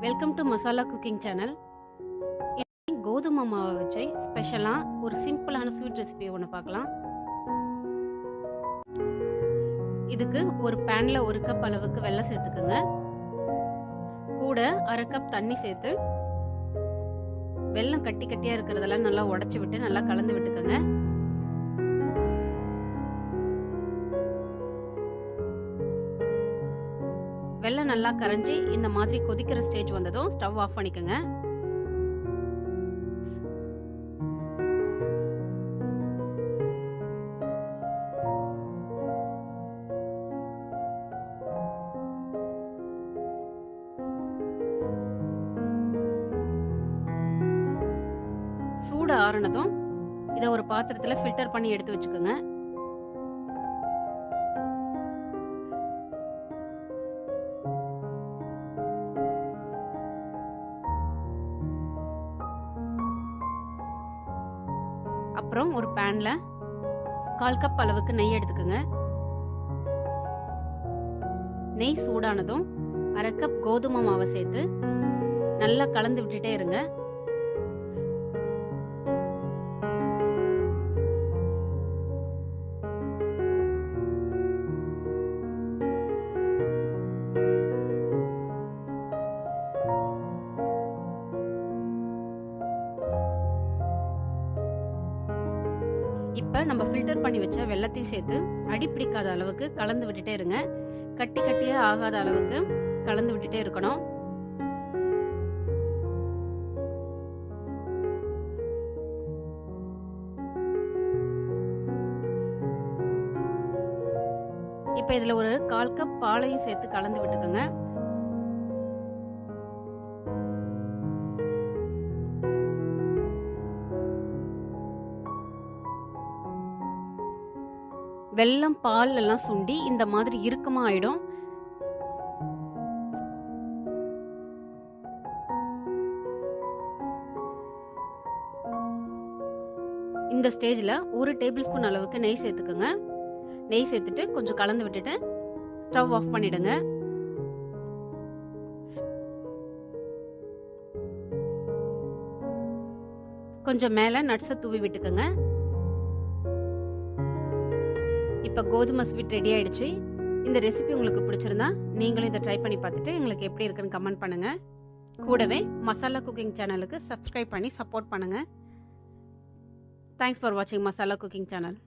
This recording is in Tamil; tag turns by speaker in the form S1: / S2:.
S1: Welcome to masala cooking channel. கோதுமை மாவை வச்சு ஸ்பெஷலாக ஒரு சிம்பிளான ஸ்வீட் ரெசிபி ஒன்று பார்க்கலாம். இதுக்கு ஒரு பேனில் 1 கப் அளவுக்கு வெல்லம் சேர்த்துக்குங்க. கூட 1/2 கப் தண்ணி சேர்த்து வெல்லம் கட்டி கட்டியாக இருக்கிறதெல்லாம் நல்லா உடச்சி விட்டு நல்லா கலந்து விட்டுக்கோங்க. வெல்லம் நல்லா கரைஞ்சி இந்த மாதிரி கொதிக்கிற ஸ்டேஜ் வந்ததும் ஸ்டவ் ஆஃப் பண்ணிக்கோங்க. சூடு ஆறுனதும் இதை ஒரு பாத்திரத்துல ஃபில்டர் பண்ணி எடுத்து வச்சுக்கோங்க. அப்புறம் ஒரு பேன்ல 1/4 கப் அளவுக்கு நெய் எடுத்துக்கோங்க. நெய் சூடானதும் 1/2 கப் கோதுமை மாவை சேர்த்து நல்லா கலந்து விட்டுட்டே இருங்க. இப்போ நம்ம ஃபில்டர் பண்ணி வச்ச வெல்லத்தையும் சேர்த்து அடி பிடிக்காத அளவுக்கு கலந்து விட்டுட்டே இருங்க. கட்டி கட்டியே ஆகாத அளவுக்கு கலந்து விட்டுட்டே இருக்கணும். இப்போ இதில் ஒரு 1/4 கப் பாலையும் சேர்த்து கலந்து விட்டுக்கோங்க. வெல்லம் பால் எல்லாம் சுண்டி இந்த மாதிரி இறுக்கமா ஆயிடும். இந்த ஸ்டேஜ்ல 1 டேபிள் ஸ்பூன் அளவுக்கு நெய் சேர்த்துக்கோங்க. நெய் சேர்த்துட்டு கொஞ்சம் கலந்து விட்டுட்டு ஸ்டவ் ஆஃப் பண்ணிடுங்க. கொஞ்சம் மேல நட்ஸை தூவி விட்டுக்கோங்க. இப்போ கோதுமை ஸ்வீட் ரெடி ஆயிடுச்சு. இந்த ரெசிபி உங்களுக்கு பிடிச்சிருந்தா நீங்களும் இதை ட்ரை பண்ணி பார்த்துட்டு எங்களுக்கு எப்படி இருக்குன்னு கமெண்ட் பண்ணுங்க. கூடவே மசாலா குக்கிங் சேனலுக்கு சப்ஸ்கிரைப் பண்ணி சப்போர்ட் பண்ணுங்க. தேங்க்ஸ் ஃபார் வாட்சிங் மசாலா குக்கிங் சேனல்.